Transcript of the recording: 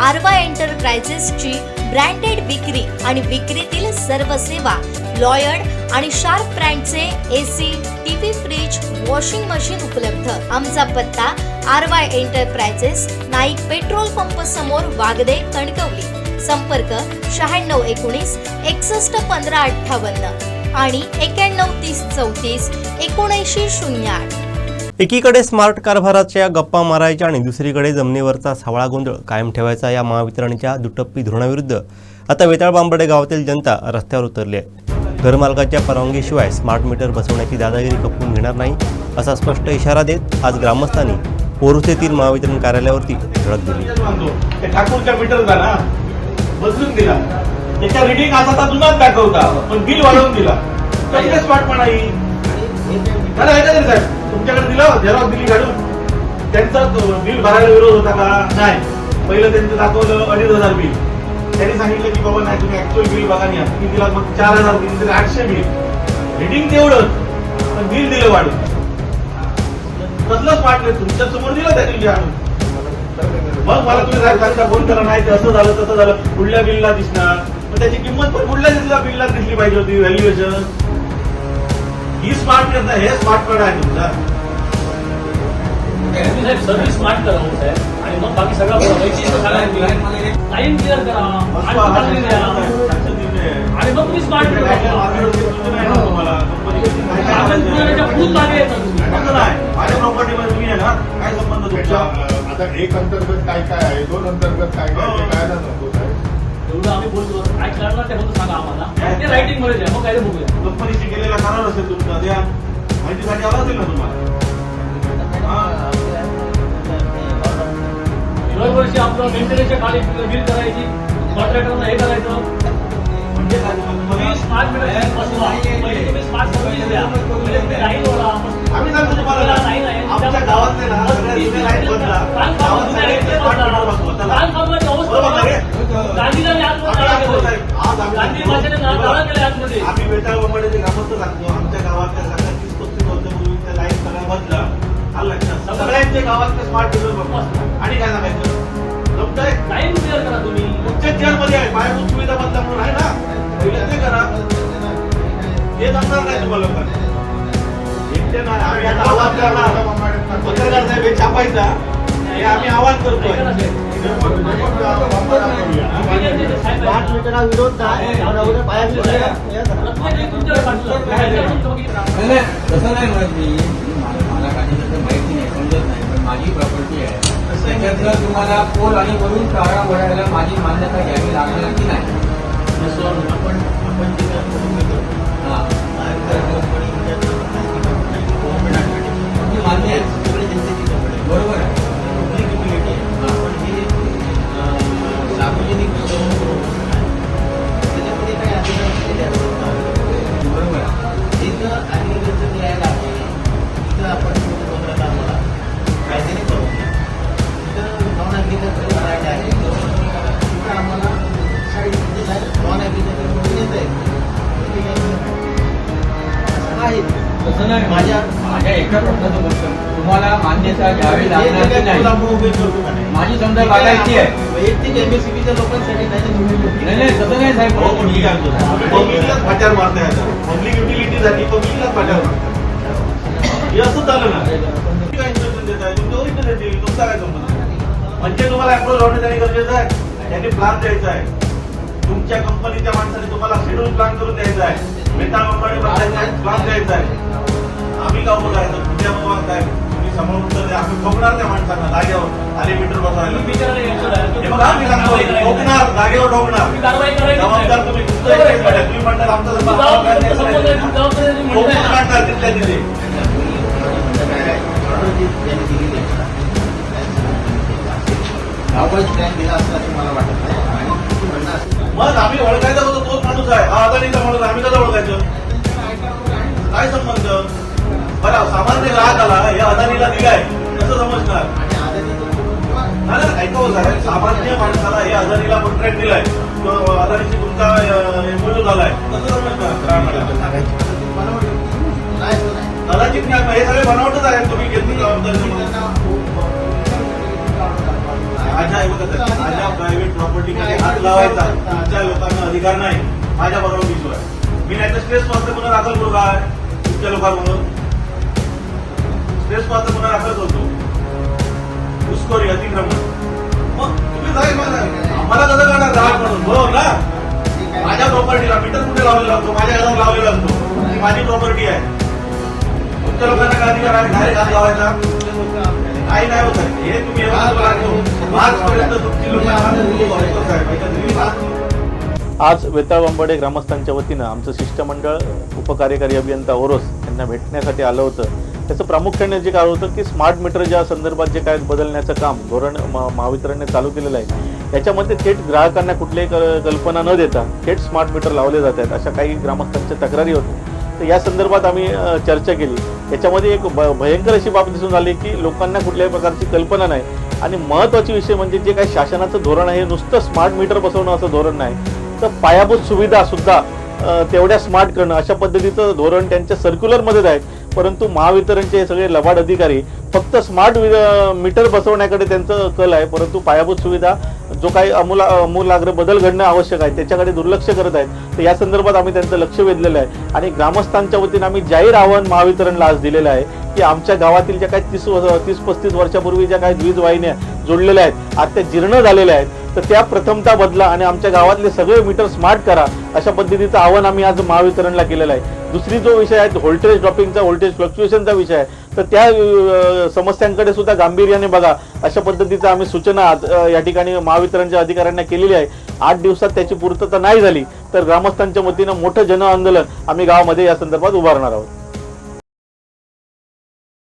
आरवा एंटरप्राइजेसची branded विक्री आणि विक्रीतील सर्व सेवा, लॉयड आणि शार्प ब्रँडचे AC, TV, fridge, washing machine उपलब्ध। आमचा पत्ता Aarva enterprises, Naik petrol pump समोर, वागदे, कणकवली। संपर्क 9619 61 15 58 आणि 91 30 34 79 08। एकीकडे स्मार्ट कारभाराच्या गप्पा मारायच्या आणि दुसरीकडे जमिनीवरचा सावळा गोंधळ कायम ठेवायचा या महावितरणच्या दुटप्पी धोरणाविरुद्ध आता वेताळबांबर्डे गावातील जनता रस्त्यावर उतरली आहे। घरमालकाच्या परवानगीशिवाय स्मार्ट मीटर बसवण्याची दादागिरी खपवून घेणार नाही असा स्पष्ट इशारा देत आज ग्रामस्थांनी पोरुसेतील महावितरण कार्यालयावरती धडक दिली। ठाकूरच्या मीटरचा ना बदलून दिला, त्याच्या रिडिंग आता जुनाच दाखवता पण बिल वाढवून दिला। कसले स्मार्टपणा ही साहेब तुमच्याकडे दिलं, झेरॉक्स दिली काढून, त्यांचं बिल भरायला विरोध होता का? नाही। पहिलं त्यांचं दाखवलं 2500 बिल, त्यांनी सांगितलं की बाबा नाही तुम्ही ऍक्च्युअल बिल बघा नाही, मी दिला मग 4000 दिली तरी 800 बिल, रिडिंग तेवढंच पण बिल दिलं वाढून। कसलं स्मार्ट नाही, तुमच्या समोर दिलं त्या दिवशी आणून। मग मला तुम्ही सांगता फोन करा, नाही ते असं झालं तसं झालं, पुढल्या बिलला दिसणार, मग त्याची किंमत पण पुढल्या बिलला दिसली पाहिजे होती, व्हॅल्युएशन। ही स्मार्ट करता, हे स्मार्टपणा आहे तुमचा। सर्व्हिस स्मार्ट करा साहेब आणि मग बाकी सगळं टाइम क्लिअर करा आणि मग तुम्ही स्मार्ट करा। माझ्या प्रॉपर्टीमध्ये तुम्ही आहे ना, काय संबंध तुमचा? आता एक अंतर्गत काय काय आहे, दोन अंतर्गत काय काय ते कळायला नको साहेब। एवढं आम्ही बोलतो, काय करणार ते फक्त सांगा आम्हाला, ते रायटिंग मध्ये द्या, मग काय बघूया। कंपनीशी केलेला करार असेल तुमचा, द्या माहितीसाठी आला असेल ना तुम्हाला। दरवर्षी आपलं मेंटेनन्सच्या खाली बिल करायची, कॉन्ट्रॅक्टरला हे करायचं, म्हणजे काय तुम्ही स्मार्ट मीटर बसवा, पहिले तुम्ही स्मार्ट सर्व्हिस द्या, पहिले तुम्ही लाईन ओढा। आम्ही सांगतो तुम्हाला, आमच्या गावातले ना सगळ्या जुने लाईन बदला, आम्ही वेताळबांबर्डे ग्रामस्थ सांगतो, आमच्या गावातल्या सगळ्या 30-35 वर्षापूर्वीच्या लाईन सगळ्या बदला, सगळ्यांच्या गावातले स्मार्ट मीटर बघा। आणि काय सांगायचं, जमतंय लाईन क्लिअर करा तुम्ही। तुमच्या चेअरमध्ये आहे, पायाभूत सुविधा बदला म्हणून आहे ना, पहिले ते करा, हे जमणार नाही तुम्हाला लोकांना। एकटे नाही, आम्ही आता आवाज करणार, पत्रकार साहेब हे छापायचा, हे आम्ही आवाज करतोय। विरोध तसं नाही म्हणत मी, मला काही माहिती नाही, समजत नाही, पण माझी प्रॉपर्टी आहे, त्याच्यातलं तुम्हाला पोल आणि वरून तारा वळायला माझी मान्यता घ्यावी लागणार की नाही? मान्य आहे, बरोबर आहे। सार्वजनिक त्याच्यामध्ये काही अधिकार बरोबर आहे। जिथं ऍग्रिकल्चर द्यायला आहे तिथं आपण आम्हाला कायद्याने करू, तिथं नॉन ऍग्रिकल्चर करायला आहे तिथं आम्हाला साईड नॉन ऍग्रिकल्चर म्हणून येत आहे। तसं नाही, माझ्या एका प्रश्नाचं उत्तर तुम्हाला मान्यता घ्यावी लागणार की नाही? माझी समजा बागायची आहे, वैयक्तिक MSCBच्या लोकांसाठी नाही तसं नाही साहेब। पब्लिकलाच फाट्यावर मारता येतात, पब्लिक युटिलिटीसाठी पब्लिकलाच फाट्यावर मारतात, हे असं झालं ना। काय इन्स्ट्रक्शन देत आहे, तुमच्या ओरिजिनल देतील, तुमचा काय संबंध? म्हणजे तुम्हाला अप्रोच होण्यासाठी गरजेचं आहे, त्यांनी प्लॅन द्यायचा आहे, तुमच्या कंपनीच्या माणसाने तुम्हाला शेड्यूल प्लॅन करून द्यायचा आहे, वेताळबांबर्डे प्लॅन द्यायचा आहे। आम्ही का बोलायचं उद्या बाबा काय तुम्ही समोर उत्तर द्या, आम्ही ठोकणार त्या माणसांना जागेवर आले मीटर बसवायला। हे बघा आम्ही सांगतो, ठोकणार, जागेवर ठोकणार, जबाबदार तुम्ही। तुम्ही म्हणतात आमचा ठोकून काढणार तिथल्या तिथे। दिला असं मला वाटत नाही। मग आम्ही ओळखायचा होतो तोच माणूस आहे, हा अदानीचा माणूस, आम्ही कसं ओळखायचं? काय संबंध? बरं, सामान्य ग्राहक आला, हे अदानीला दिलाय कसं समजणार? ऐकावं साहेब, सामान्य माणसाला हे अदानीला कॉन्ट्रॅक्ट दिलाय, अदानीशी तुमचा MOU झालाय, कसं समजणार ग्राहकाला? कदाचित नाही, हे सगळे बनावटच आहे, तुम्ही घेतली जबाबदारी। माझ्या प्रायव्हेट प्रॉपर्टीमध्ये हात लावायचा तुमच्या लोकांना अधिकार नाही. माझ्या परवानगीशिवाय मी नाही तर स्ट्रेस पात्र गुन्हा दाखल करू काय तुमच्या लोकांमधून? स्ट्रेस पात्र गुन्हा दाखल करतो, घुसखोरी, अतिक्रमण. मग तुम्ही जाईल आम्हाला कसं करणार ग्राहक म्हणून? बरोबर ना? माझ्या प्रॉपर्टीला मीटर कुठे लावलेला असतो? माझ्या घरावर लावलेला असतो. ही माझी प्रॉपर्टी आहे. तुमच्या लोकांना काय अधिकार आहे डायरेक्ट हात लावायचा? काही नाही होत आहे. हे तुम्ही आजपर्यंत तुमची लोकांना आज वेताळबांबडे ग्रामस्थांच्या वतीनं आमचं शिष्टमंडळ उपकार्यकारी अभियंता ओरोस यांना भेटण्यासाठी आलं होतं. त्याचं प्रामुख्याने जे काय होतं की स्मार्ट मीटर ज्या संदर्भात जे काय बदलण्याचं काम धोरण महावितरणने चालू केलेलं आहे याच्यामध्ये थेट ग्राहकांना कुठलीही कल्पना न देता थेट स्मार्ट मीटर लावले जात आहेत अशा काही ग्रामस्थांच्या तक्रारी होत्या. तर या संदर्भात आम्ही चर्चा केली. याच्यामध्ये एक भयंकर अशी बाब दिसून आली की लोकांना कुठल्याही प्रकारची कल्पना नाही आणि महत्त्वाची विषय म्हणजे जे काही शासनाचं धोरण आहे हे नुसतं स्मार्ट मीटर बसवणं असं धोरण नाही तर पायाभूत सुविधा सुद्धा तेवढ्या स्मार्ट करणं अशा पद्धतीचं धोरण त्यांच्या सर्क्युलरमध्ये आहे. परंतु महावितरणचे हे सगळे लबाड अधिकारी फक्त स्मार्ट मीटर बसवण्याकडे त्यांचं कल आहे, परंतु पायाभूत सुविधा जो काही आमूलाग्र बदल घडणं आवश्यक आहे त्याच्याकडे दुर्लक्ष करत आहेत. तर या संदर्भात आम्ही त्यांचं लक्ष वेधलेलं आहे आणि ग्रामस्थांच्या वतीनं आम्ही जाहीर आव्हान महावितरणला आज दिलेलं आहे की आमच्या गावातील ज्या काही 30-35 वर्षापूर्वी ज्या काही वीज वाहिन्या जोडलेल्या आहेत आज त्या जीर्ण झालेल्या आहेत तर त्या प्रथमतः बदला आणि आमच्या गावातले सगळे मीटर स्मार्ट करा अशा पद्धतीचं आव्हान आम्ही आज महावितरणला केलेलं आहे. दुसरी जो विषय आहे व्होल्टेज ड्रॉपिंगचा, व्होल्टेज फ्लक्च्युएशनचा विषय आहे तर त्या समस्यांकडे सुद्धा गांभीर्याने बघा अशा पद्धतीचं आम्ही सूचना या ठिकाणी महावितरणच्या अधिकाऱ्यांना केलेली आहे. 8 दिवसात त्याची पूर्तता नाही झाली तर ग्रामस्थांच्या वतीनं मोठं जन आंदोलन आम्ही गावामध्ये या संदर्भात उभारणार आहोत.